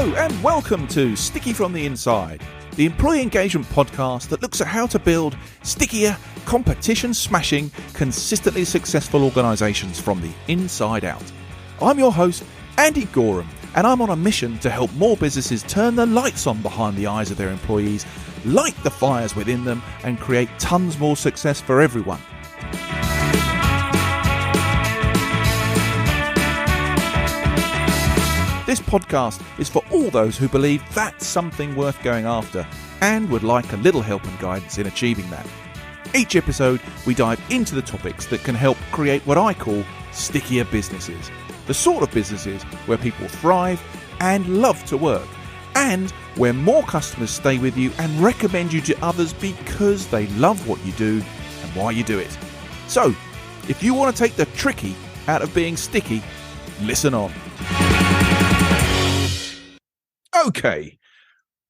Hello and welcome to Sticky from the Inside, the employee engagement podcast that looks at how to build stickier, competition-smashing, consistently successful organisations from the inside out. I'm your host, Andy Goram, and I'm on a mission to help more businesses turn the lights on behind the eyes of their employees, light the fires within them, and create tons more success for everyone. This podcast is for all those who believe that's something worth going after and would like a little help and guidance in achieving that. Each episode, we dive into the topics that can help create what I call stickier businesses. The sort of businesses where people thrive and love to work, and where more customers stay with you and recommend you to others because they love what you do and why you do it. So, if you want to take the tricky out of being sticky, listen on. Okay,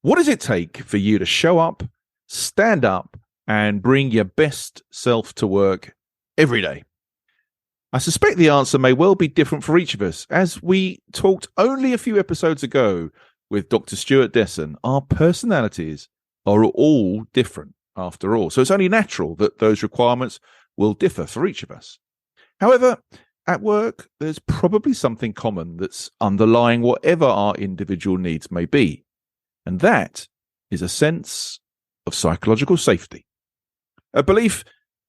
what does it take for you to show up, stand up, and bring your best self to work every day? I suspect the answer may well be different for each of us. As we talked only a few episodes ago with Dr. Stuart Desson, our personalities are all different after all. So it's only natural that those requirements will differ for each of us. However, at work, there's probably something common that's underlying whatever our individual needs may be. And that is a sense of psychological safety. A belief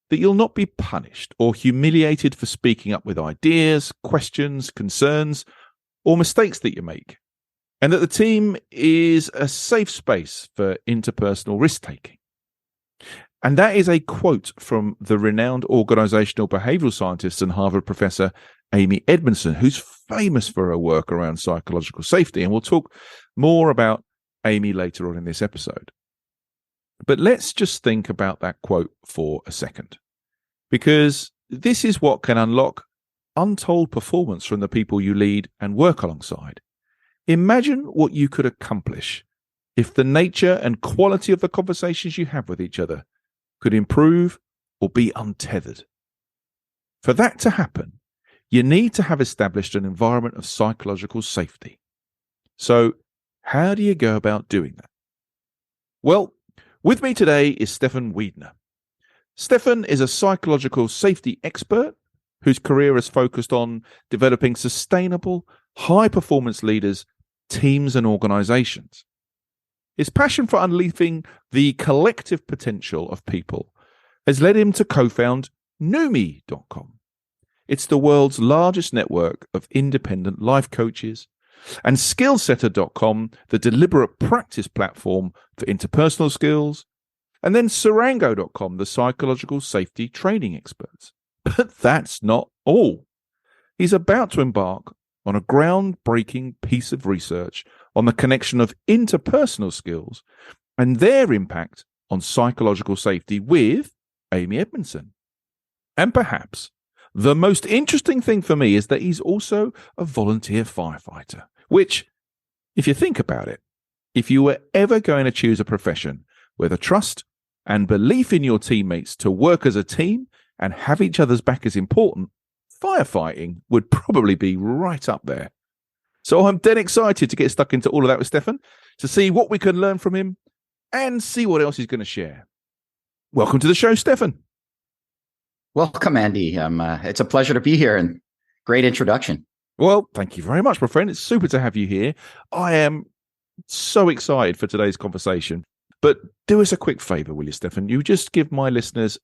that you'll not be punished or humiliated for speaking up with ideas, questions, concerns, or mistakes that you make. And that the team is a safe space for interpersonal risk-taking. And that is a quote from the renowned organizational behavioral scientist and Harvard professor Amy Edmondson, who's famous for her work around psychological safety. And we'll talk more about Amy later on in this episode. But let's just think about that quote for a second, because this is what can unlock untold performance from the people you lead and work alongside. Imagine what you could accomplish if the nature and quality of the conversations you have with each other could improve or be untethered. For that to happen, you need to have established an environment of psychological safety. So, how do you go about doing that? Well, with me today is Stephan Wiedner. Stephan is a psychological safety expert whose career has focused on developing sustainable, high-performance leaders, teams, and organizations. His passion for unleashing the collective potential of people has led him to co-found Noomi.com. It's the world's largest network of independent life coaches, and Skillsetter.com, the deliberate practice platform for interpersonal skills, and then Sarango.com, the psychological safety training experts. But that's not all. He's about to embark on a groundbreaking piece of research on the connection of interpersonal skills and their impact on psychological safety with Amy Edmondson. And perhaps the most interesting thing for me is that he's also a volunteer firefighter, which, if you think about it, if you were ever going to choose a profession where the trust and belief in your teammates to work as a team and have each other's back is important, firefighting would probably be right up there. So I'm dead excited to get stuck into all of that with Stephan, to see what we can learn from him and see what else he's going to share. Welcome to the show, Stephan. Welcome, Andy. It's a pleasure to be here, and great introduction. Well, thank you very much, my friend. It's super to have you here. I am so excited for today's conversation. But do us a quick favor, will you, Stephan? You just give my listeners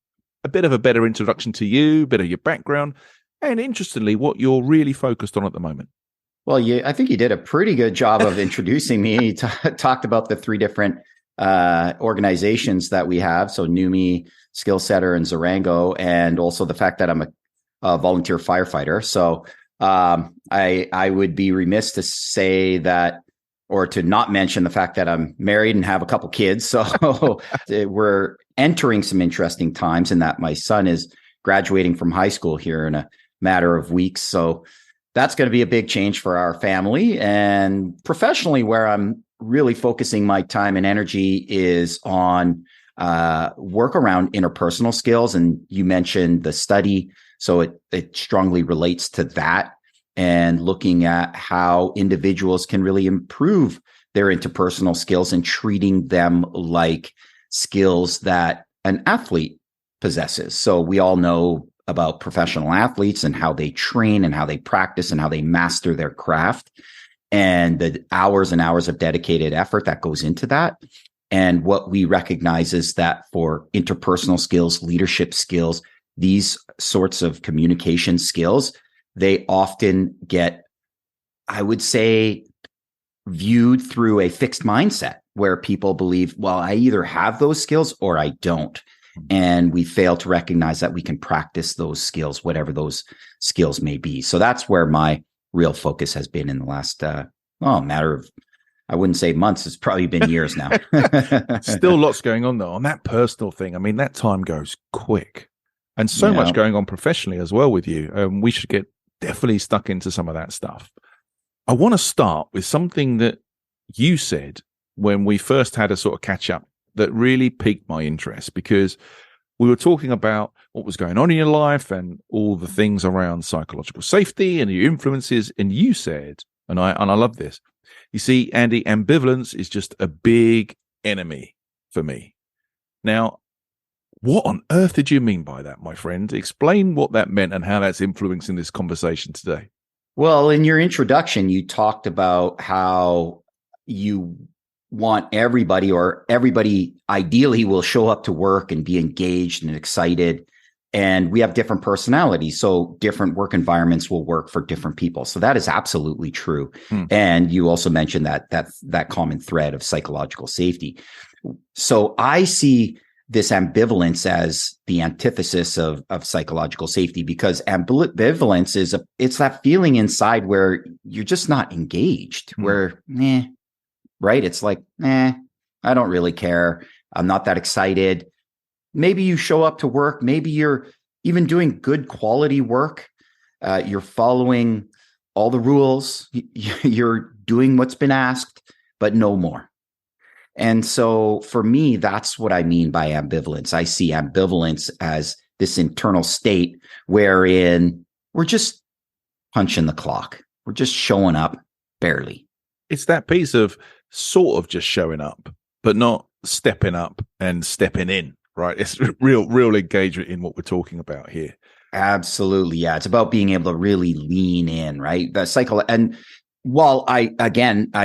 a bit of a better introduction to you, a bit of your background, and interestingly, what you're really focused on at the moment. Well, I think you did a pretty good job of introducing me. You talked about the three different organizations that we have. So Noomi, Skillsetter, and Sarango, and also the fact that I'm a volunteer firefighter. So I would be remiss to say that, or to not mention the fact that I'm married and have a couple kids. So we're entering some interesting times in that my son is graduating from high school here in a matter of weeks. So that's going to be a big change for our family. And professionally, where I'm really focusing my time and energy is on work around interpersonal skills. And you mentioned the study, so it strongly relates to that. and looking at how individuals can really improve their interpersonal skills and treating them like skills that an athlete possesses. So we all know about professional athletes and how they train and how they practice and how they master their craft and the hours and hours of dedicated effort that goes into that. And what we recognize is that for interpersonal skills, leadership skills, these sorts of communication skills, they often get, I would say, viewed through a fixed mindset where people believe, well, I either have those skills or I don't. And we fail to recognize that we can practice those skills, whatever those skills may be. So that's where my real focus has been in the last matter of, I wouldn't say months. It's probably been years now. Still lots going on though. On that personal thing, I mean, that time goes quick. And so much going on professionally as well with you. We should get definitely stuck into some of that stuff. I want to start with something that you said when we first had a sort of catch up that really piqued my interest, because we were talking about what was going on in your life and all the things around psychological safety and your influences. And you said, and I love this, you see, Andy, ambivalence is just a big enemy for me. Now, what on earth did you mean by that, my friend? Explain what that meant and how that's influencing this conversation today. Well, in your introduction, you talked about how you want everybody, or everybody ideally will show up to work and be engaged and excited. And we have different personalities. So different work environments will work for different people. So that is absolutely true. And you also mentioned that common thread of psychological safety. So I see this ambivalence as the antithesis of psychological safety, because ambivalence it's that feeling inside where you're just not engaged, where, right? It's like, I don't really care. I'm not that excited. Maybe you show up to work. Maybe you're even doing good quality work. You're following all the rules. You're doing what's been asked, but no more. And so for me, that's what I mean by ambivalence. I see ambivalence as this internal state wherein we're just punching the clock. We're just showing up barely. It's that piece of sort of just showing up, but not stepping up and stepping in, right? It's real engagement in what we're talking about here. Absolutely. Yeah. It's about being able to really lean in, right? The cycle. And while I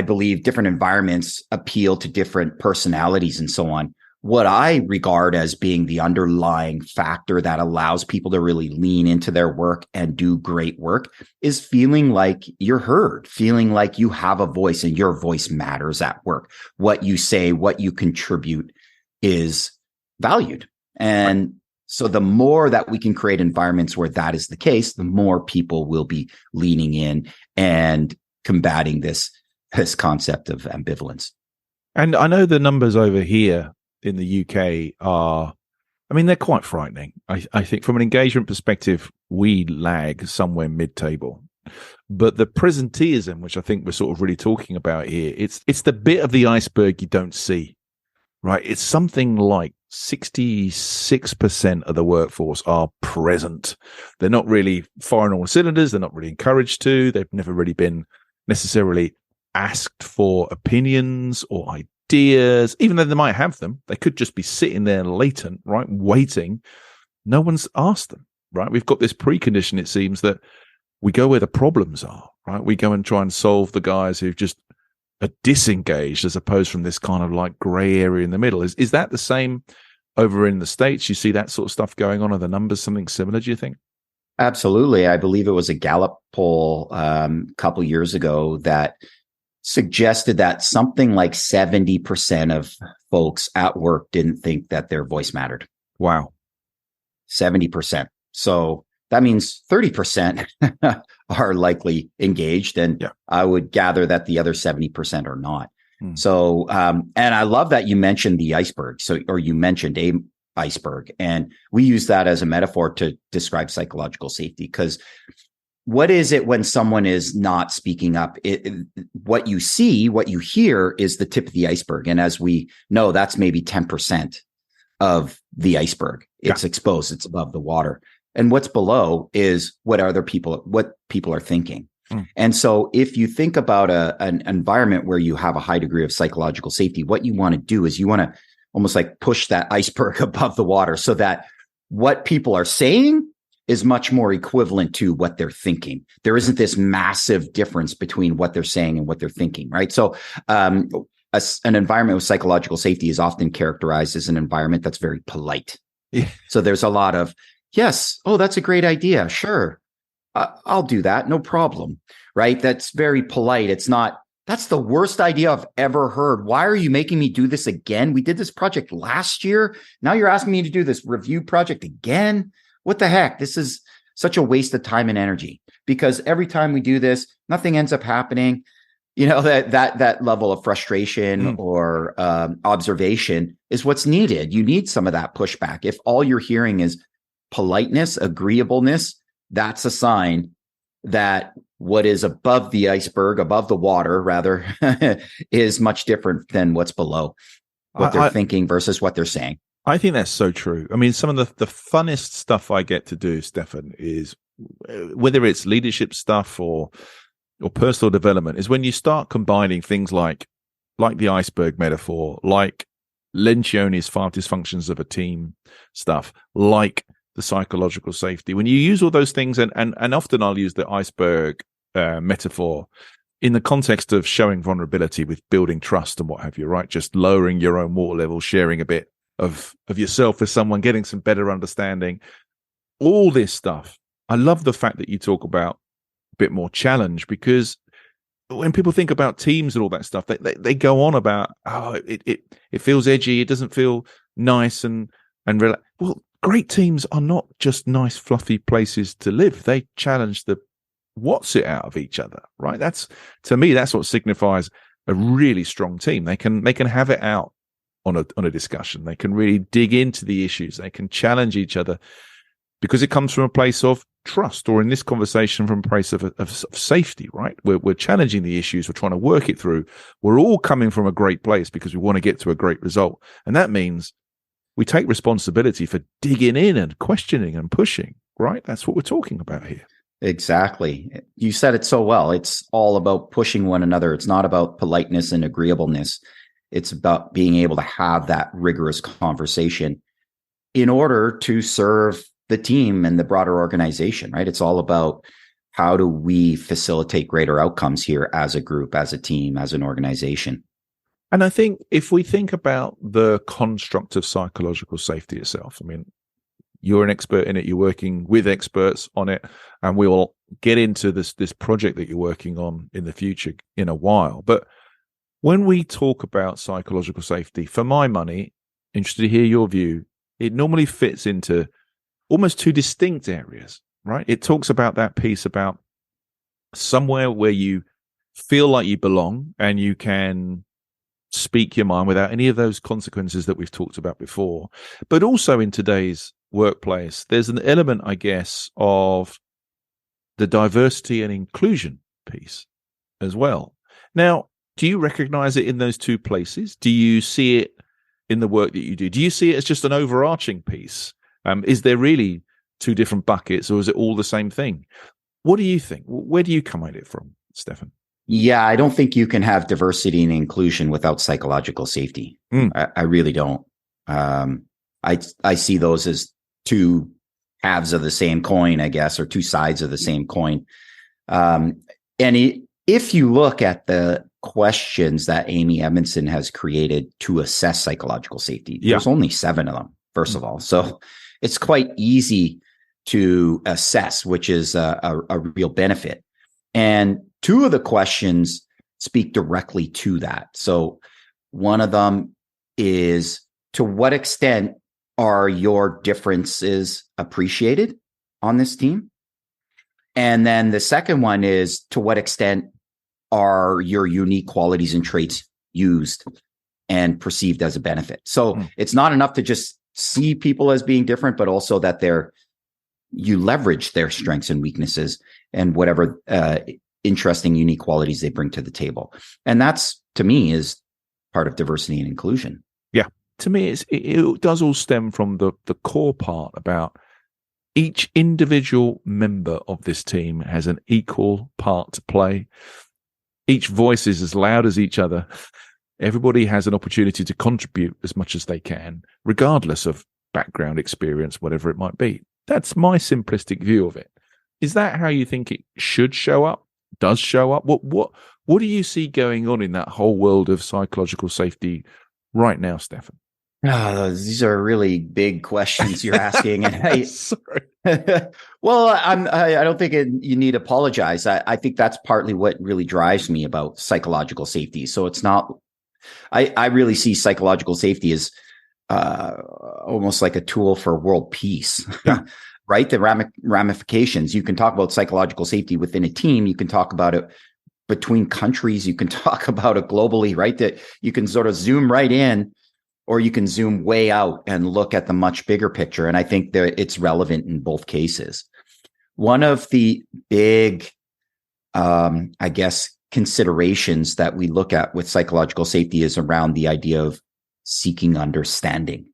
believe different environments appeal to different personalities and so on, what I regard as being the underlying factor that allows people to really lean into their work and do great work is feeling like you're heard, feeling like you have a voice and your voice matters at work. What you say, what you contribute is valued. And so the more that we can create environments where that is the case, the more people will be leaning in and combating this concept of ambivalence. And I know the numbers over here in the UK they're quite frightening. I think from an engagement perspective, we lag somewhere mid-table. But the presenteeism, which I think we're sort of really talking about here, it's the bit of the iceberg you don't see, right? It's something like 66% of the workforce are present. They're not really firing all cylinders. They're not really encouraged to. They've never really been necessarily asked for opinions or ideas, even though they might have them. They could just be sitting there latent, right, waiting. No one's asked them, right? We've got this precondition, it seems, that we go where the problems are, right? We go and try and solve the guys who've just are disengaged, as opposed from this kind of like gray area in the middle. Is that the same over in the States? You see that sort of stuff going on? Are the numbers something similar, do you think? Absolutely. I believe it was a Gallup poll a couple years ago that suggested that something like 70% of folks at work didn't think that their voice mattered. Wow. 70%. So that means 30% are likely engaged. And I would gather that the other 70% are not. So, and I love that you mentioned the iceberg. Or you mentioned a iceberg, and we use that as a metaphor to describe psychological safety. Because what is it when someone is not speaking up? What you see, what you hear is the tip of the iceberg. And as we know, that's maybe 10% of the iceberg. It's exposed, it's above the water. And what's below is what people are thinking. Mm. And so if you think about an environment where you have a high degree of psychological safety, what you want to do is you want to almost like push that iceberg above the water so that what people are saying is much more equivalent to what they're thinking. There isn't this massive difference between what they're saying and what they're thinking, right? So an environment with psychological safety is often characterized as an environment that's very polite. Yeah. So there's a lot of, yes, oh, that's a great idea. Sure. I'll do that. No problem. Right. That's very polite. It's not, that's the worst idea I've ever heard. Why are you making me do this again? We did this project last year. Now you're asking me to do this review project again. What the heck? This is such a waste of time and energy, because every time we do this, nothing ends up happening. You know, that level of frustration or observation is what's needed. You need some of that pushback. If all you're hearing is politeness, agreeableness, that's a sign that what is above the iceberg, above the water, rather, is much different than what's below, what they're thinking versus what they're saying. I think that's so true. I mean, some of the funnest stuff I get to do, Stephan, is whether it's leadership stuff or personal development, is when you start combining things like the iceberg metaphor, like Lencioni's 5 dysfunctions of a team stuff, like the psychological safety. When you use all those things, and often I'll use the iceberg metaphor in the context of showing vulnerability with building trust and what have you, right? Just lowering your own water level, sharing a bit of yourself with someone, getting some better understanding, all this stuff. I love the fact that you talk about a bit more challenge, because when people think about teams and all that stuff, they go on about, oh, it feels edgy, it doesn't feel nice and well, great teams are not just nice, fluffy places to live. They challenge the what's it out of each other, right? That's, to me, that's what signifies a really strong team. They can have it out on a discussion. They can really dig into the issues. They can challenge each other because it comes from a place of trust, or in this conversation, from a place of safety, right? We're challenging the issues. We're trying to work it through. We're all coming from a great place because we want to get to a great result. And that means we take responsibility for digging in and questioning and pushing, right? That's what we're talking about here. Exactly. You said it so well. It's all about pushing one another. It's not about politeness and agreeableness. It's about being able to have that rigorous conversation in order to serve the team and the broader organization, right? It's all about how do we facilitate greater outcomes here as a group, as a team, as an organization. And I think if we think about the construct of psychological safety itself, I mean, you're an expert in it, you're working with experts on it, and we will get into this project that you're working on in the future in a while. But when we talk about psychological safety, for my money, interested to hear your view, it normally fits into almost two distinct areas, right? It talks about that piece about somewhere where you feel like you belong and you can speak your mind without any of those consequences that we've talked about before. But also in today's workplace, there's an element, I guess, of the diversity and inclusion piece as well. Now, do you recognize it in those two places? Do you see it in the work that you do? Do you see it as just an overarching piece? Is there really two different buckets, or is it all the same thing? What do you think? Where do you come at it from, Stephan? Yeah, I don't think you can have diversity and inclusion without psychological safety. I really don't. I see those as two halves of the same coin, I guess, or two sides of the same coin. If you look at the questions that Amy Edmondson has created to assess psychological safety, there's only 7 of them, first of all. So it's quite easy to assess, which is a real benefit. And 2 of the questions speak directly to that. So one of them is, to what extent are your differences appreciated on this team? And then the second one is, to what extent are your unique qualities and traits used and perceived as a benefit? So it's not enough to just see people as being different, but also that you leverage their strengths and weaknesses and whatever interesting, unique qualities they bring to the table. And that's, to me, is part of diversity and inclusion. Yeah. To me, it does all stem from the core part about Each individual member of this team has an equal part to play. Each voice is as loud as each other. Everybody has an opportunity to contribute as much as they can, regardless of background, experience, whatever it might be. That's my simplistic view of it. Is that how you think it should show up? Does show up? What do you see going on in that whole world of psychological safety right now, Stephan? These are really big questions you're asking, and Sorry. Well, I don't think you need to apologize. I think that's partly what really drives me about psychological safety. So it's not. I really see psychological safety as almost like a tool for world peace, right? The ramifications. You can talk about psychological safety within a team. You can talk about it between countries. You can talk about it globally, right? That you can sort of zoom right in, or you can zoom way out and look at the much bigger picture. And I think that it's relevant in both cases. One of the big, I guess, considerations that we look at with psychological safety is around the idea of seeking understanding.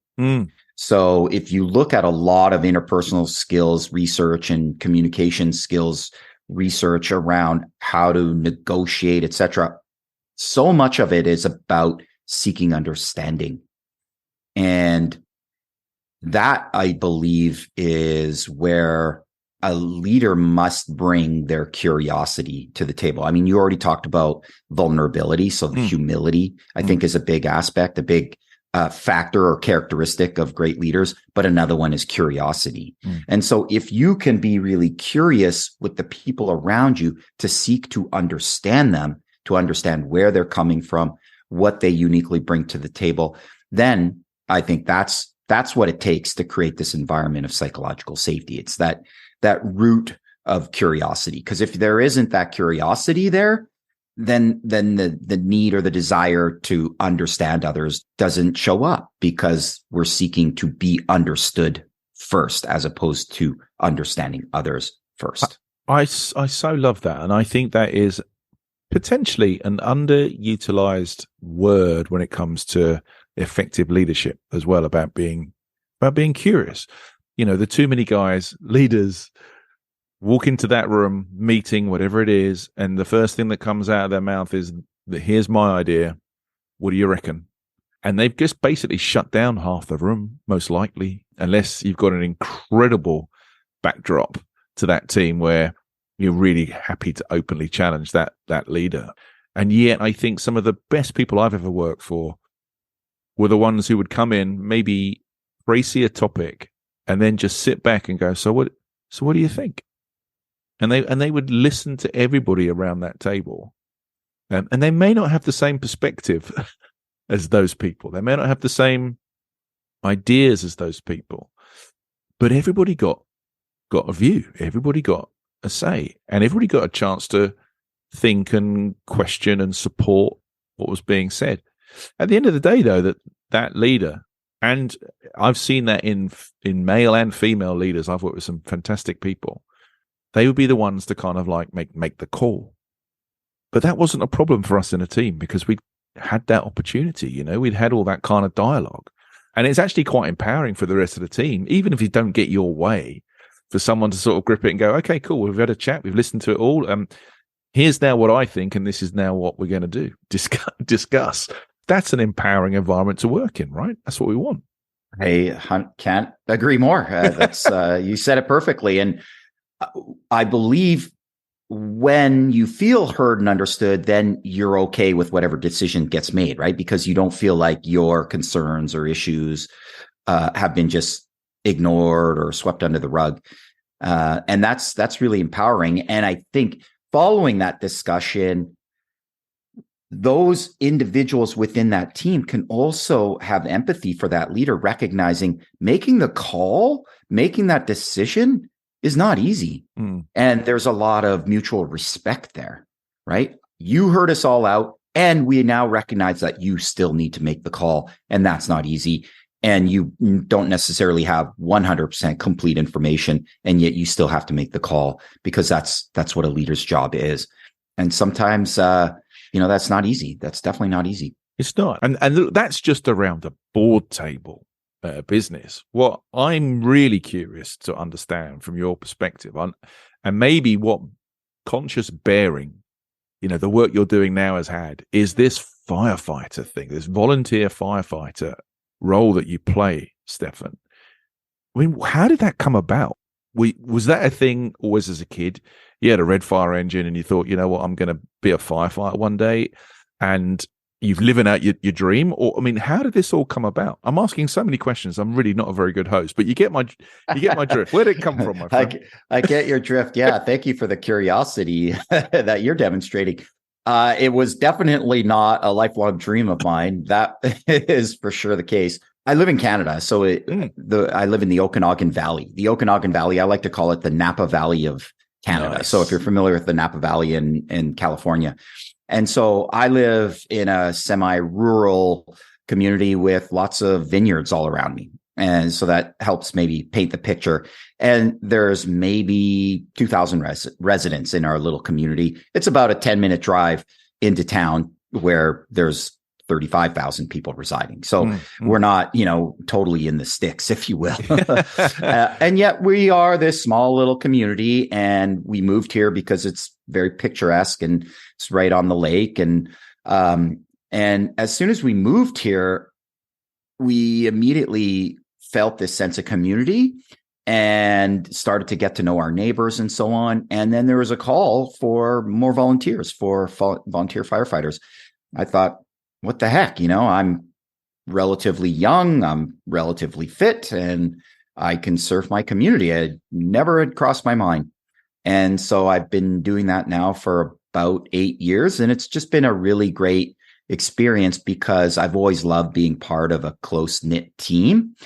So if you look at a lot of interpersonal skills research and communication skills research around how to negotiate, etc., so much of it is about seeking understanding. And that, I believe, is where a leader must bring their curiosity to the table. I mean, you already talked about vulnerability. So the humility, I think, is a big aspect, a big factor or characteristic of great leaders. But another one is curiosity. And so if you can be really curious with the people around you to seek to understand them, to understand where they're coming from, what they uniquely bring to the table, then I think that's what it takes to create this environment of psychological safety. It's that root of curiosity. Because if there isn't that curiosity there, then the need or the desire to understand others doesn't show up, because we're seeking to be understood first as opposed to understanding others first. I so love that. And I think that is potentially an underutilized word when it comes to effective leadership as well, about being curious. You know, the too many guys, leaders, walk into that room, meeting, whatever it is, and the first thing that comes out of their mouth is, here's my idea. What do you reckon? And they've just basically shut down half the room, most likely, unless you've got an incredible backdrop to that team where you're really happy to openly challenge that leader. And yet I think some of the best people I've ever worked for were the ones who would come in, maybe racy a topic, and then just sit back and go, so what do you think? And they would listen to everybody around that table. And they may not have the same perspective as those people. They may not have the same ideas as those people. But everybody got a view. Everybody got a say. And everybody got a chance to think and question and support what was being said. At the end of the day, though, that leader, and I've seen that in male and female leaders, I've worked with some fantastic people, they would be the ones to kind of like make the call. But that wasn't a problem for us in a team, because we'd had that opportunity, you know, we'd had all that kind of dialogue. And it's actually quite empowering for the rest of the team, even if you don't get your way, for someone to sort of grip it and go, okay, cool, we've had a chat, we've listened to it all. Here's now what I think, and this is now what we're going to do. Discuss. That's an empowering environment to work in, right? That's what we want. I can't agree more. That's you said it perfectly. And I believe when you feel heard and understood, then you're okay with whatever decision gets made, right? Because you don't feel like your concerns or issues have been just ignored or swept under the rug. And that's really empowering. And I think following that discussion, those individuals within that team can also have empathy for that leader, recognizing making the call, making that decision is not easy. And there's a lot of mutual respect there, right? You heard us all out, and we now recognize that you still need to make the call, and that's not easy. And you don't necessarily have 100% complete information, and yet you still have to make the call, because that's what a leader's job is. And sometimes, that's not easy. That's definitely not easy. It's not. And that's just around the board table. business. What I'm really curious to understand from your perspective and maybe what conscious bearing, the work you're doing now has had, is this firefighter thing, this volunteer firefighter role that you play, Stephan. I mean, how did that come about? Was that a thing always as a kid? You had a red fire engine and you thought, you know what, I'm going to be a firefighter one day, and you've living out your dream? Or, I mean, how did this all come about? I'm asking so many questions. I'm really not a very good host, but you get my drift. Where did it come from, my friend? I get your drift. Yeah. Thank you for the curiosity that you're demonstrating. It was definitely not a lifelong dream of mine. That is for sure the case. I live in Canada, so I live in the Okanagan Valley. The Okanagan Valley, I like to call it the Napa Valley of Canada. Nice. So if you're familiar with the Napa Valley in California. And so I live in a semi-rural community with lots of vineyards all around me. And so that helps maybe paint the picture. And there's maybe 2,000 residents in our little community. It's about a 10-minute drive into town where there's 35,000 people residing. So we're not, totally in the sticks, if you will. And yet we are this small little community, and we moved here because it's very picturesque and it's right on the lake. And as soon as we moved here, we immediately felt this sense of community and started to get to know our neighbors and so on. And then there was a call for more volunteers, for volunteer firefighters. I thought, what the heck? I'm relatively young, I'm relatively fit, and I can serve my community. It never had crossed my mind. And so I've been doing that now for about 8 years. And it's just been a really great experience because I've always loved being part of a close-knit team.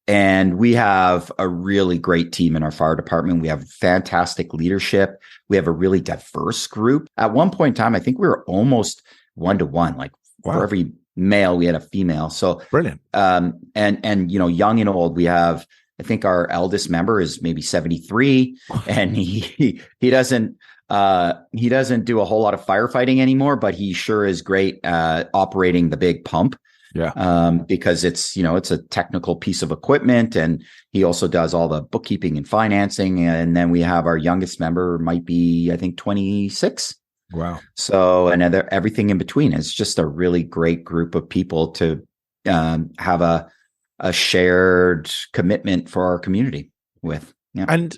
And we have a really great team in our fire department. We have fantastic leadership. We have a really diverse group. At one point in time, I think we were almost 1-to-1, like for every male, we had a female. So brilliant. And young and old, we have, I think our eldest member is maybe 73, and he doesn't do a whole lot of firefighting anymore, but he sure is great at operating the big pump. Yeah. Because it's a technical piece of equipment, and he also does all the bookkeeping and financing. And then we have our youngest member might be, I think, 26. Wow. So, and everything in between. It's just a really great group of people to have a shared commitment for our community with. Yeah. And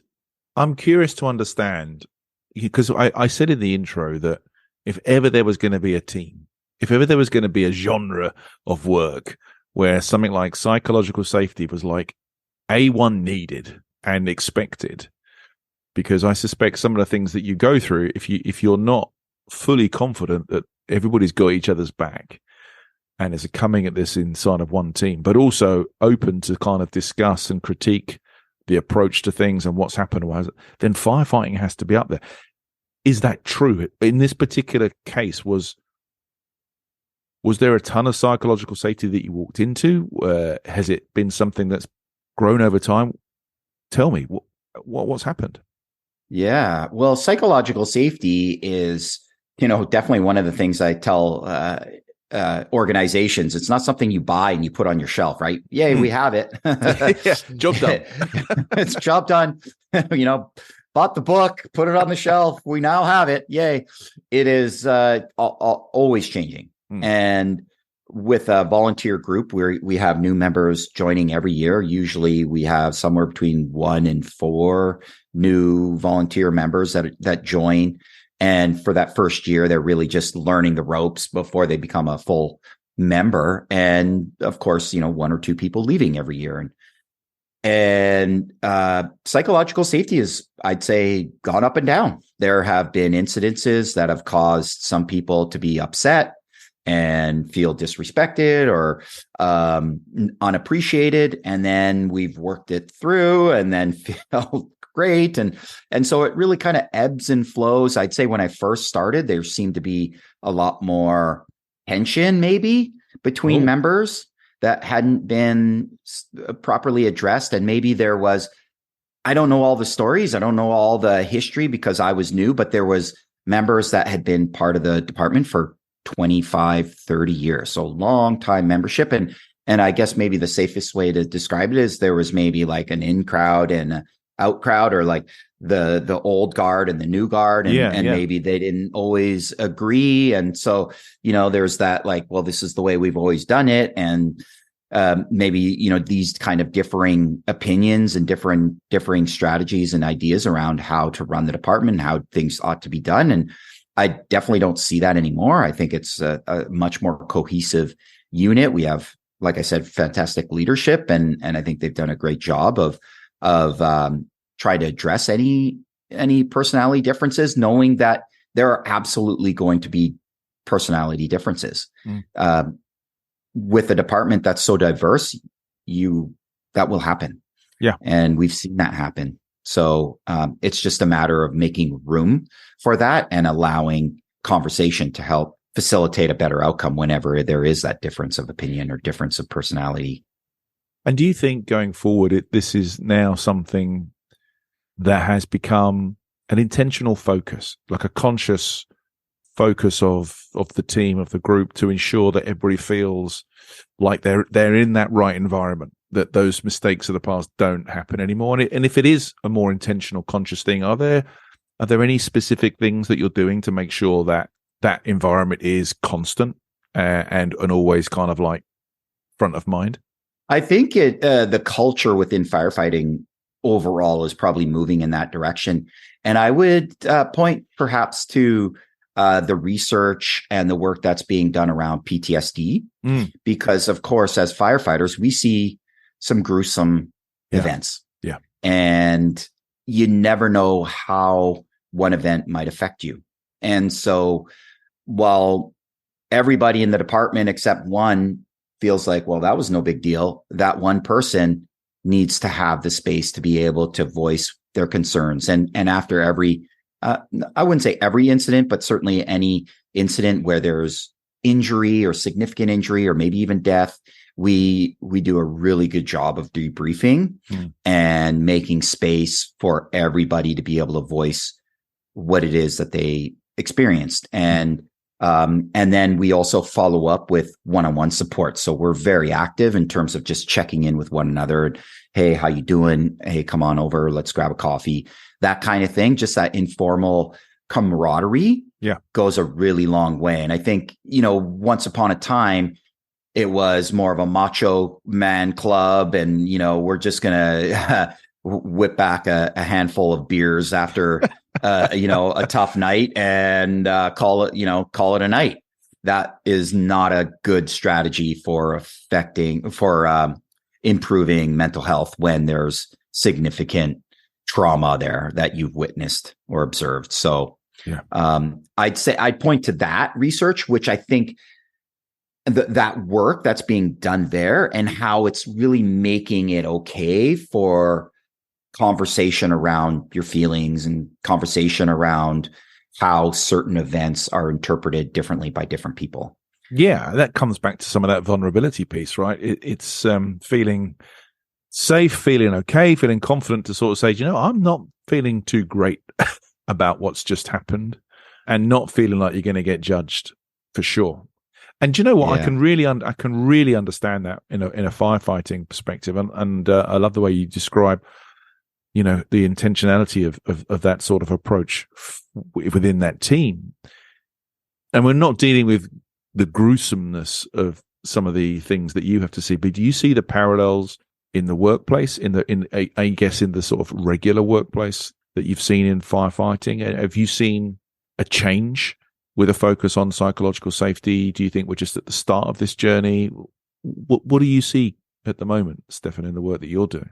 I'm curious to understand, because I said in the intro that if ever there was going to be a team, if ever there was going to be a genre of work where something like psychological safety was like A1 needed and expected, because I suspect some of the things that you go through, if you're not fully confident that everybody's got each other's back and is coming at this inside of one team, but also open to kind of discuss and critique the approach to things and what's happened, then firefighting has to be up there. Is that true? In this particular case, was there a ton of psychological safety that you walked into? Has it been something that's grown over time? Tell me, what's happened? Yeah, well, psychological safety is, definitely one of the things I tell organizations. It's not something you buy and you put on your shelf, right? Yay, we have it. Yeah, job done. It's job done. Bought the book, put it on the shelf. We now have it. Yay. It is always changing. And with a volunteer group, we have new members joining every year. Usually we have somewhere between 1 and 4 new volunteer members that join. And for that first year, they're really just learning the ropes before they become a full member. And of course, 1 or 2 people leaving every year. And psychological safety is, I'd say, gone up and down. There have been incidences that have caused some people to be upset and feel disrespected or unappreciated. And then we've worked it through and then feel great. And so it really kind of ebbs and flows. I'd say when I first started, there seemed to be a lot more tension maybe between members that hadn't been properly addressed. And maybe there was, I don't know all the stories. I don't know all the history because I was new, but there was members that had been part of the department for 25, 30 years. So long time membership. And And I guess maybe the safest way to describe it is there was maybe like an in crowd and an out crowd, or like the old guard and the new guard, and maybe they didn't always agree. And so, there's that like, well, this is the way we've always done it. And maybe, these kind of differing opinions and differing strategies and ideas around how to run the department and how things ought to be done. And I definitely don't see that anymore. I think it's a much more cohesive unit. We have, like I said, fantastic leadership, and I think they've done a great job of trying to address any personality differences, knowing that there are absolutely going to be personality differences. With a department that's so diverse, that will happen. Yeah, and we've seen that happen. So it's just a matter of making room for that and allowing conversation to help facilitate a better outcome whenever there is that difference of opinion or difference of personality. And do you think going forward, this is now something that has become an intentional focus, like a conscious focus of the team, of the group, to ensure that everybody feels like they're in that right environment, that those mistakes of the past don't happen anymore? And if it is a more intentional, conscious thing, are there any specific things that you're doing to make sure that environment is constant and always kind of like front of mind? I think the culture within firefighting overall is probably moving in that direction. And I would point perhaps to the research and the work that's being done around PTSD, because of course, as firefighters, we see some gruesome events. Yeah. And you never know how one event might affect you. And so while everybody in the department except one feels like, well, that was no big deal, that one person needs to have the space to be able to voice their concerns. And after every, I wouldn't say every incident, but certainly any incident where there's injury or significant injury or maybe even death, we do a really good job of debriefing and making space for everybody to be able to voice what it is that they experienced. And then we also follow up with one-on-one support. So we're very active in terms of just checking in with one another. Hey, how you doing? Hey, come on over. Let's grab a coffee. That kind of thing. Just that informal camaraderie goes a really long way. And I think, once upon a time, it was more of a macho man club, and, we're just going to whip back a handful of beers after a tough night and call it a night. That is not a good strategy for improving mental health when there's significant trauma there that you've witnessed or observed. So I'd point to that research, which I think that work that's being done there and how it's really making it okay for conversation around your feelings and conversation around how certain events are interpreted differently by different people. Yeah, that comes back to some of that vulnerability piece, right? It's feeling safe, feeling okay, feeling confident to sort of say, I'm not feeling too great about what's just happened, and not feeling like you're going to get judged for sure. And do you know what? Yeah. I can really understand that in a firefighting perspective, and I love the way you describe, the intentionality of that sort of approach within that team. And we're not dealing with the gruesomeness of some of the things that you have to see, but do you see the parallels in the workplace, in the sort of regular workplace that you've seen in firefighting? Have you seen a change with a focus on psychological safety? Do you think we're just at the start of this journey? What do you see at the moment, Stephan, in the work that you're doing?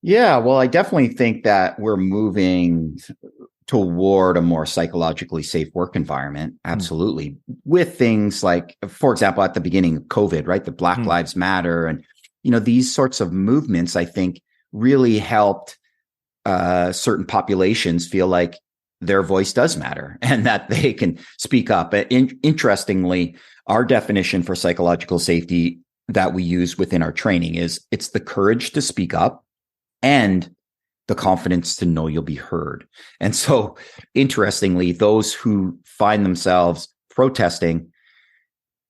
Yeah, well, I definitely think that we're moving toward a more psychologically safe work environment. Absolutely. With things like, for example, at the beginning of COVID, right? The Black Lives Matter and, these sorts of movements, I think, really helped certain populations feel like their voice does matter and that they can speak up. Interestingly, our definition for psychological safety that we use within our training is it's the courage to speak up and the confidence to know you'll be heard. And so, interestingly, those who find themselves protesting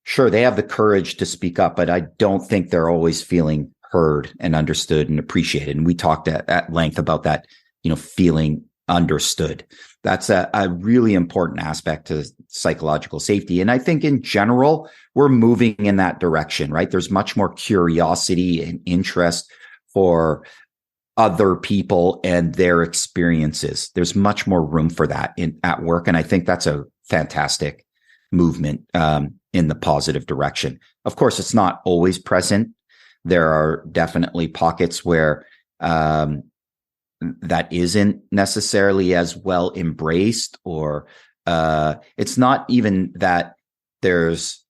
Sure, they have the courage to speak up, but I don't think they're always feeling heard and understood and appreciated. And we talked at length about that, feeling understood. That's a really important aspect to psychological safety. And I think in general, we're moving in that direction, right? There's much more curiosity and interest for other people and their experiences. There's much more room for that at work. And I think that's a fantastic movement in the positive direction. Of course, it's not always present. There are definitely pockets where that isn't necessarily as well embraced, or it's not even that there's,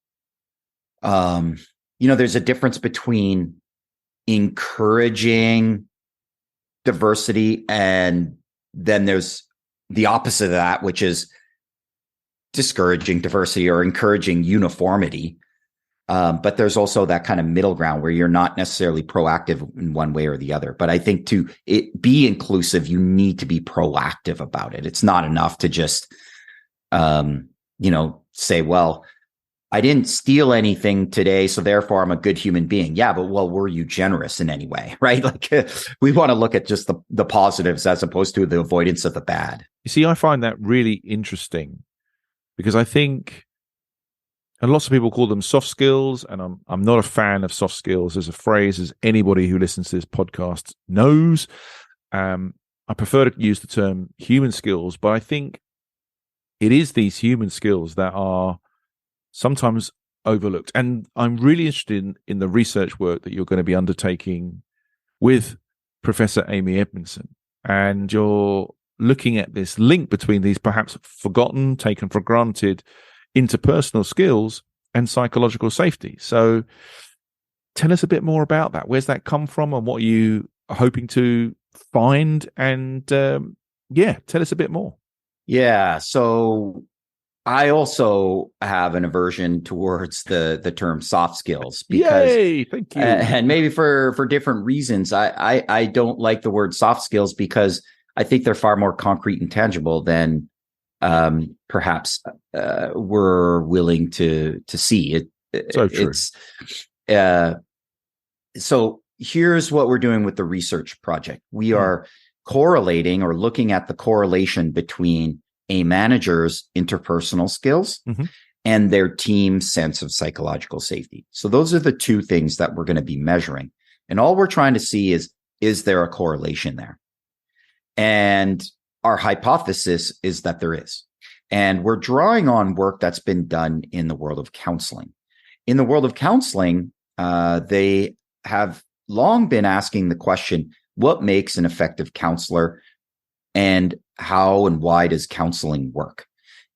there's a difference between encouraging diversity and then there's the opposite of that, which is discouraging diversity or encouraging uniformity. But there's also that kind of middle ground where you're not necessarily proactive in one way or the other. But I think to be inclusive, you need to be proactive about it. It's not enough to just, say, well, I didn't steal anything today, so therefore I'm a good human being. Yeah, but were you generous in any way, right? Like we want to look at just the positives as opposed to the avoidance of the bad. You see, I find that really interesting because I think, and lots of people call them soft skills, and I'm not a fan of soft skills as a phrase, as anybody who listens to this podcast knows. I prefer to use the term human skills, but I think it is these human skills that are sometimes overlooked. And I'm really interested in the research work that you're going to be undertaking with Professor Amy Edmondson. And you're looking at this link between these perhaps forgotten, taken for granted interpersonal skills and psychological safety. So tell us a bit more about that. Where's that come from and what are you hoping to find? And tell us a bit more. Yeah. So I also have an aversion towards the term soft skills because, yay, thank you. And maybe for different reasons. I don't like the word soft skills because I think they're far more concrete and tangible than perhaps we're willing to see it. So true. So here's what we're doing with the research project. We are correlating or looking at the correlation between a manager's interpersonal skills and their team's sense of psychological safety. So those are the two things that we're going to be measuring. And all we're trying to see is there a correlation there? And our hypothesis is that there is. And we're drawing on work that's been done in the world of counseling. In the world of counseling, they have long been asking the question, what makes an effective counselor and how and why does counseling work?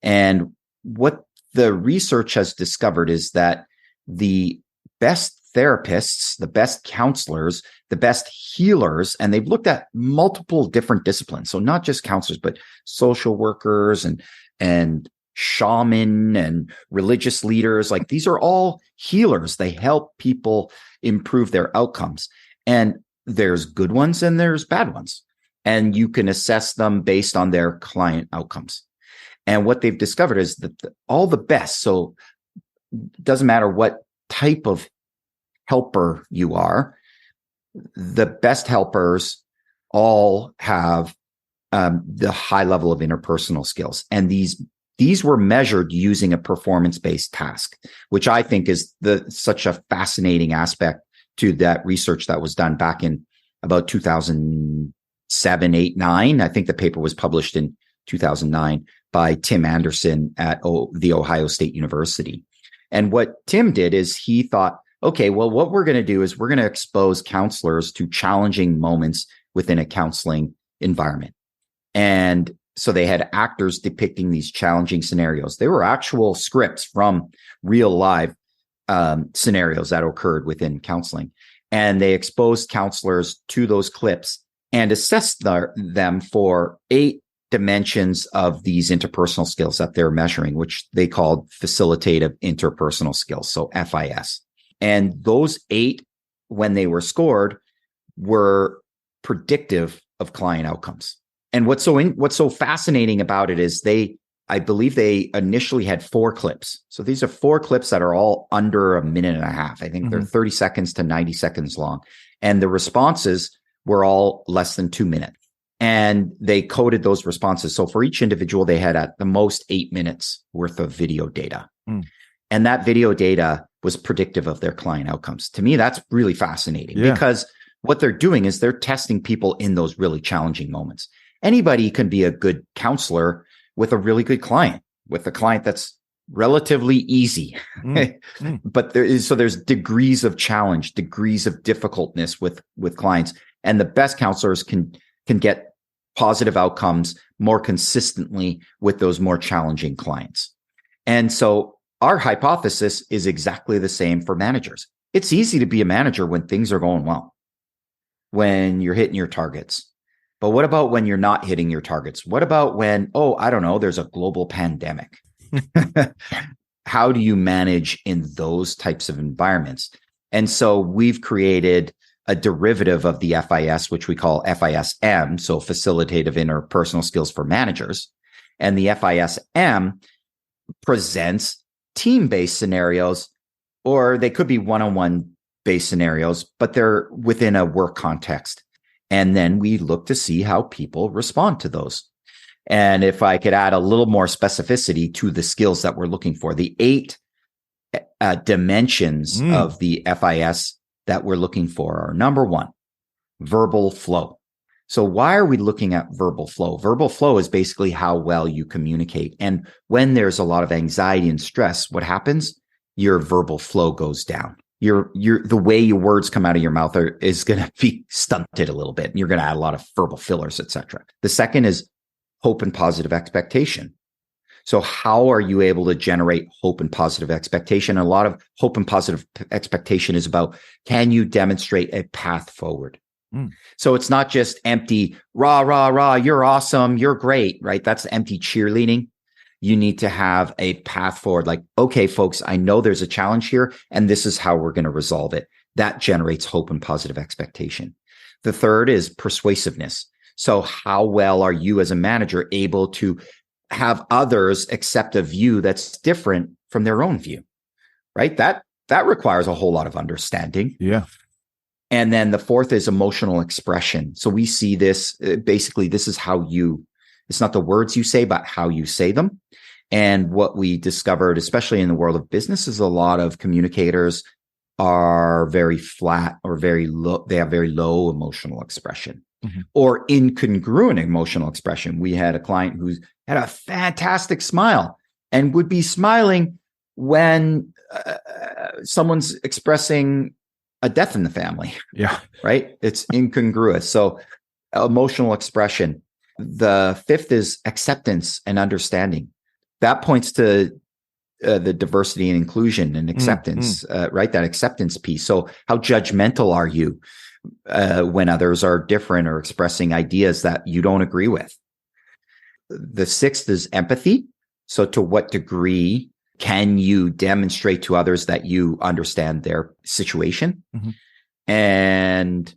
And what the research has discovered is that the best therapists, the best counselors, the best healers, and they've looked at multiple different disciplines. So not just counselors, but social workers and shaman and religious leaders. Like these are all healers. They help people improve their outcomes. And there's good ones and there's bad ones. And you can assess them based on their client outcomes. And what they've discovered is that all the best, so it doesn't matter what type of helper you are, the best helpers all have the high level of interpersonal skills. And these were measured using a performance-based task, which I think is such a fascinating aspect to that research that was done back in about 2007, 8, 9. I think the paper was published in 2009 by Tim Anderson at the Ohio State University. And what Tim did is he thought, okay, well, what we're going to do is we're going to expose counselors to challenging moments within a counseling environment. And so they had actors depicting these challenging scenarios. They were actual scripts from real live scenarios that occurred within counseling. And they exposed counselors to those clips and assessed them for 8 dimensions of these interpersonal skills that they're measuring, which they called facilitative interpersonal skills, so FIS. And those 8, when they were scored, were predictive of client outcomes. And what's so fascinating about it is they I believe they initially had 4 clips. So these are 4 clips that are all under a minute and a half. I think they're 30 seconds to 90 seconds long. And the responses were all less than 2 minutes. And they coded those responses. So for each individual, they had at the most 8 minutes worth of video data. And that video data was predictive of their client outcomes. To me, that's really fascinating because what they're doing is they're testing people in those really challenging moments. Anybody can be a good counselor with a really good client, with a client that's relatively easy. But there's degrees of challenge, degrees of difficultness with clients. And the best counselors can get positive outcomes more consistently with those more challenging clients. And so our hypothesis is exactly the same for managers. It's easy to be a manager when things are going well, when you're hitting your targets. But what about when you're not hitting your targets? What about when, I don't know, there's a global pandemic? How do you manage in those types of environments? And so we've created a derivative of the FIS, which we call FISM, so facilitative interpersonal skills for managers. And the FISM presents team-based scenarios, or they could be one-on-one based scenarios, but they're within a work context. And then we look to see how people respond to those. And if I could add a little more specificity to the skills that we're looking for, the 8 dimensions of the FIS that we're looking for are: number 1, verbal flow. So why are we looking at verbal flow? Verbal flow is basically how well you communicate. And when there's a lot of anxiety and stress, what happens? Your verbal flow goes down. The way your words come out of your mouth is going to be stunted a little bit, and you're going to add a lot of verbal fillers, etc. The second is hope and positive expectation. So how are you able to generate hope and positive expectation? And a lot of hope and positive expectation is about, can you demonstrate a path forward? So it's not just empty, rah, rah, rah, you're awesome, you're great, right? That's empty cheerleading. You need to have a path forward, like, okay, folks, I know there's a challenge here, and this is how we're going to resolve it. That generates hope and positive expectation. The third is persuasiveness. So how well are you as a manager able to have others accept a view that's different from their own view, right? That requires a whole lot of understanding. Yeah. And then the fourth is emotional expression. So we see this, basically, this is how it's not the words you say, but how you say them. And what we discovered, especially in the world of business, is a lot of communicators are very flat or very low. They have very low emotional expression or incongruent emotional expression. We had a client who had a fantastic smile and would be smiling when someone's expressing a death in the family. Yeah. Right. It's incongruous. So emotional expression. The fifth is acceptance and understanding. That points to the diversity and inclusion and acceptance, right? That acceptance piece. So how judgmental are you when others are different or expressing ideas that you don't agree with? The sixth is empathy. So to what degree can you demonstrate to others that you understand their situation? And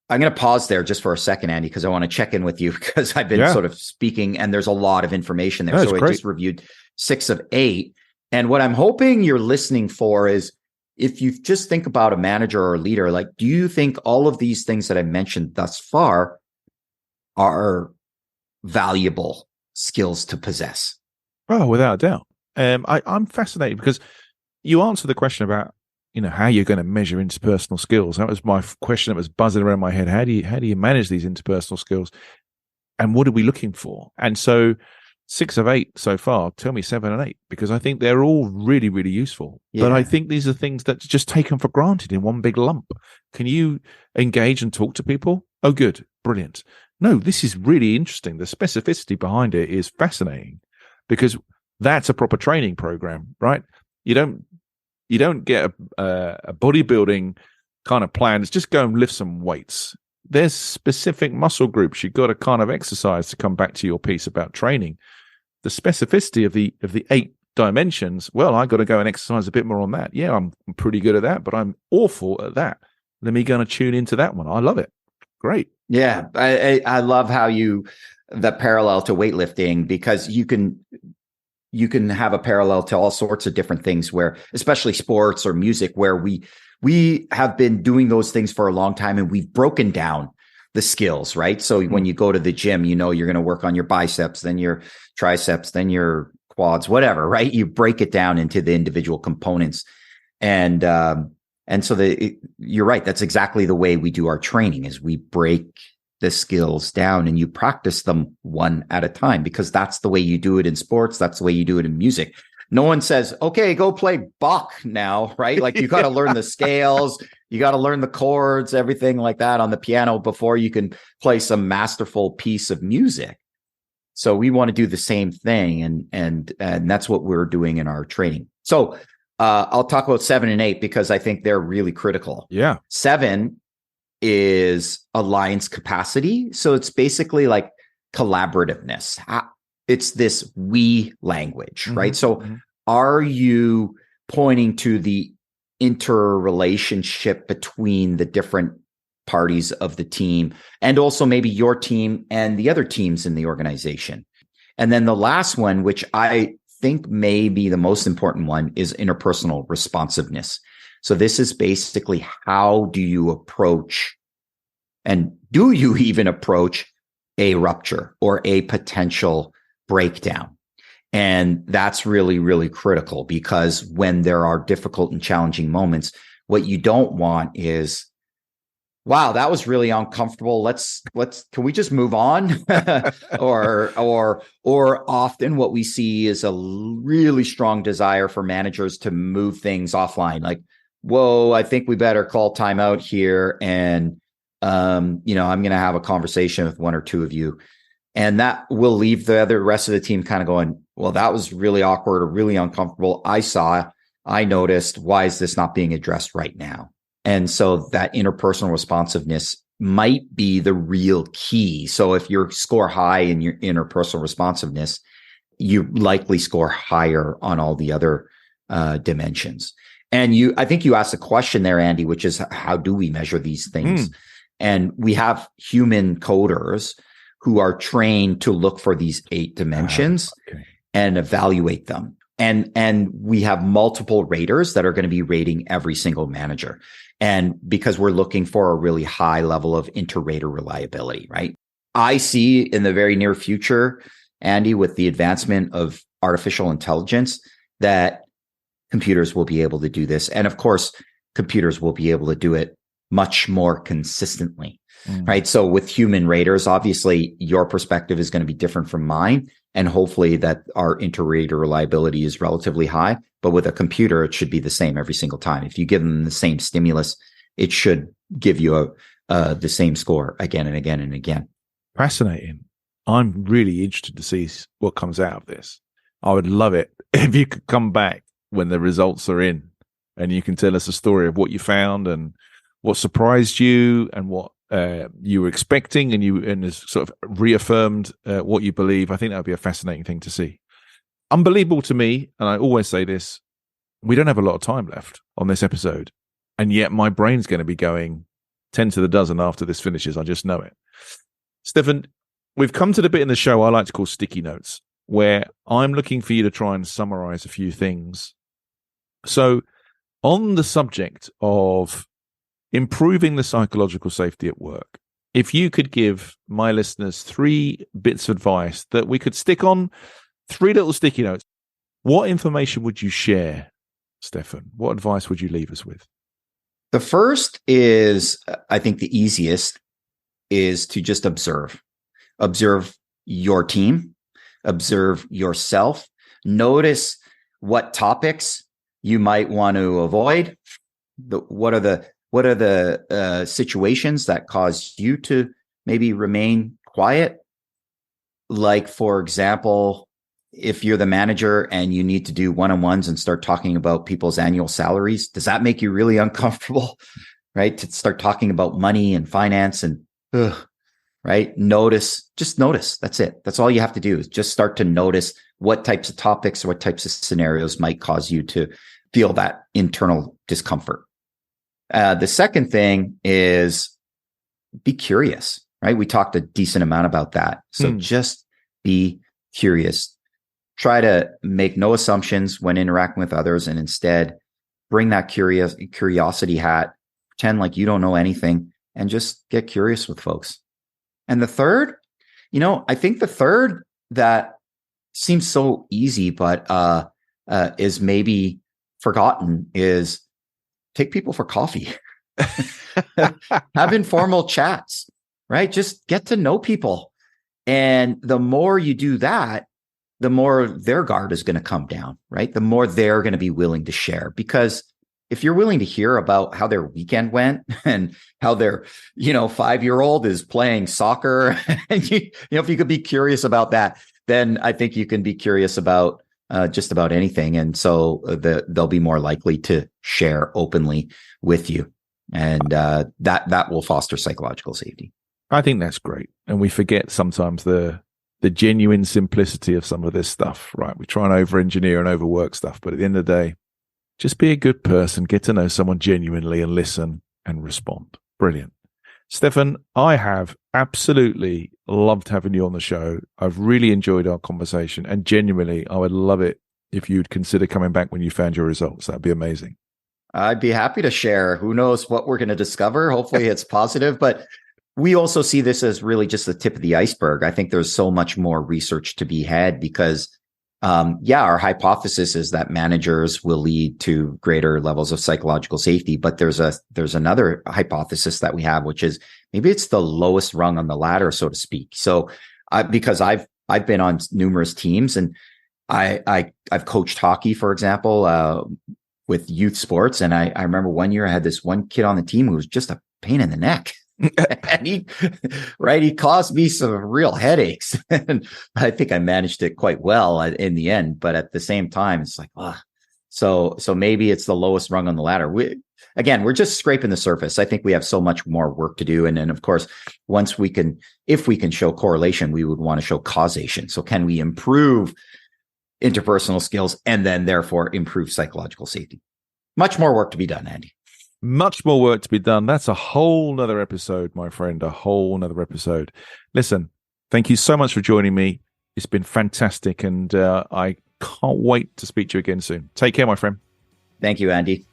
I'm going to pause there just for a second, Andy, because I want to check in with you, because I've been sort of speaking and there's a lot of information there. So I just reviewed 6 of 8. And what I'm hoping you're listening for is, if you just think about a manager or a leader, like, do you think all of these things that I mentioned thus far are valuable skills to possess? Oh, without a doubt. I'm fascinated because you answered the question about, how you're going to measure interpersonal skills. That was my question that was buzzing around my head. How do you manage these interpersonal skills? And what are we looking for? And so 6 of 8 so far, tell me 7 and 8, because I think they're all really, really useful. Yeah. But I think these are things that's just taken for granted in one big lump. Can you engage and talk to people? Oh, good. Brilliant. No, this is really interesting. The specificity behind it is fascinating, because that's a proper training program, right? You don't get a bodybuilding kind of plan. It's just go and lift some weights. There's specific muscle groups you've got to kind of exercise to come back to your piece about training. The specificity of the 8 dimensions, well, I got to go and exercise a bit more on that. Yeah, I'm pretty good at that, but I'm awful at that. Let me go and tune into that one. I love it. Great. Yeah, I love how the parallel to weightlifting, because you can you can have a parallel to all sorts of different things where, especially sports or music, where we have been doing those things for a long time and we've broken down the skills, right? So when you go to the gym, you're going to work on your biceps, then your triceps, then your quads, whatever, right? You break it down into the individual components. And so you're right. That's exactly the way we do our training is we break the skills down and you practice them one at a time, because that's the way you do it in sports. That's the way you do it in music. No one says, okay, go play Bach now, right? Like you got to learn the scales, you got to learn the chords, everything like that on the piano before you can play some masterful piece of music. So we want to do the same thing. And that's what we're doing in our training. So I'll talk about 7 and 8 because I think they're really critical. Yeah. 7 is alliance capacity. So it's basically like collaborativeness. It's this we language, right? So are you pointing to the interrelationship between the different parties of the team and also maybe your team and the other teams in the organization? And then the last one, which I think may be the most important one, is interpersonal responsiveness. So this is basically how do you approach, and do you even approach, a rupture or a potential breakdown? And that's really, really critical, because when there are difficult and challenging moments, what you don't want is, wow, that was really uncomfortable. Can we just move on? or often what we see is a really strong desire for managers to move things offline. Like, whoa, I think we better call timeout here. And, I'm going to have a conversation with one or two of you. And that will leave the rest of the team kind of going, well, that was really awkward or really uncomfortable. I noticed, why is this not being addressed right now? And so that interpersonal responsiveness might be the real key. So if you score high in your interpersonal responsiveness, you likely score higher on all the other dimensions. And I think you asked a question there, Andy, which is, how do we measure these things? And we have human coders who are trained to look for these 8 dimensions and evaluate them. And we have multiple raters that are going to be rating every single manager. And because we're looking for a really high level of inter-rater reliability, right? I see in the very near future, Andy, with the advancement of artificial intelligence, that computers will be able to do this. And of course, computers will be able to do it much more consistently, right? So with human raters, obviously your perspective is going to be different from mine. And hopefully that our inter-rater reliability is relatively high. But with a computer, it should be the same every single time. If you give them the same stimulus, it should give you the same score again and again and again. Fascinating. I'm really interested to see what comes out of this. I would love it if you could come back when the results are in and you can tell us a story of what you found and what surprised you and what you were expecting, and has sort of reaffirmed what you believe. I think that would be a fascinating thing to see. Unbelievable to me, and I always say this, we don't have a lot of time left on this episode, and yet my brain's going to be going 10 to the dozen after this finishes. I just know it. Stephan, we've come to the bit in the show I like to call sticky notes, where I'm looking for you to try and summarize a few things. So on the subject of improving the psychological safety at work, if you could give my listeners 3 bits of advice that we could stick on 3 little sticky notes, what information would you share, Stephan? What advice would you leave us with? The first is, I think the easiest, is to just observe. Observe your team, observe yourself, notice what topics you might want to avoid. What are the situations that cause you to maybe remain quiet? Like, for example, if you're the manager and you need to do one-on-ones and start talking about people's annual salaries, does that make you really uncomfortable, right? To start talking about money and finance and, right? Just notice. That's it. That's all you have to do, is just start to notice what types of topics or what types of scenarios might cause you to feel that internal discomfort. The second thing is be curious, right? We talked a decent amount about that. So just be curious. try to make no assumptions when interacting with others, and instead bring that curiosity hat, pretend like you don't know anything, and just get curious with folks. And the third, I think the third that seems so easy, but is maybe forgotten, is take people for coffee. Have informal chats, right? Just get to know people. And the more you do that, the more their guard is going to come down, right? The more they're going to be willing to share. Because if you're willing to hear about how their weekend went and how their, 5-year-old is playing soccer, and if you could be curious about that, then I think you can be curious about just about anything. And so they'll be more likely to share openly with you. And that will foster psychological safety. I think that's great. And we forget sometimes the genuine simplicity of some of this stuff, right? We try and over-engineer and overwork stuff, but at the end of the day, just be a good person, get to know someone genuinely and listen and respond. Brilliant. Stephan, I have absolutely loved having you on the show. I've really enjoyed our conversation, and genuinely, I would love it if you'd consider coming back when you found your results. That'd be amazing. I'd be happy to share. Who knows what we're going to discover? Hopefully it's positive, but we also see this as really just the tip of the iceberg. I think there's so much more research to be had because, our hypothesis is that managers will lead to greater levels of psychological safety. But there's another hypothesis that we have, which is maybe it's the lowest rung on the ladder, so to speak. So, because I've been on numerous teams, and I've coached hockey, for example, with youth sports, and I remember one year I had this one kid on the team who was just a pain in the neck. And he caused me some real headaches. And I think I managed it quite well in the end. But at the same time, it's like, so maybe it's the lowest rung on the ladder. We're just scraping the surface. I think we have so much more work to do. And then, of course, if we can show correlation, we would want to show causation. So can we improve interpersonal skills and then therefore improve psychological safety? Much more work to be done, Andy. Much more work to be done. That's a whole nother episode, my friend, a whole nother episode. Listen, thank you so much for joining me. It's been fantastic, and I can't wait to speak to you again soon. Take care, my friend. Thank you, Andy.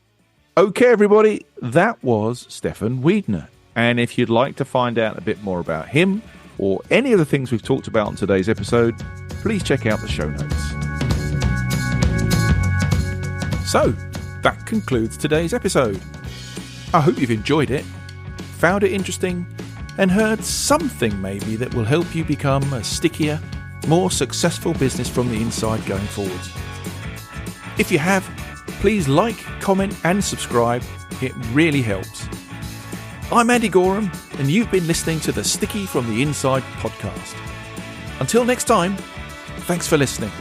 Okay, everybody, that was Stephan Wiedner. And if you'd like to find out a bit more about him or any of the things we've talked about in today's episode, please check out the show notes. So, that concludes today's episode. I hope you've enjoyed it, found it interesting, and heard something maybe that will help you become a stickier, more successful business from the inside going forward. If you have, please like, comment, and subscribe. It really helps. I'm Andy Goram, and you've been listening to the Sticky from the Inside podcast. Until next time, thanks for listening.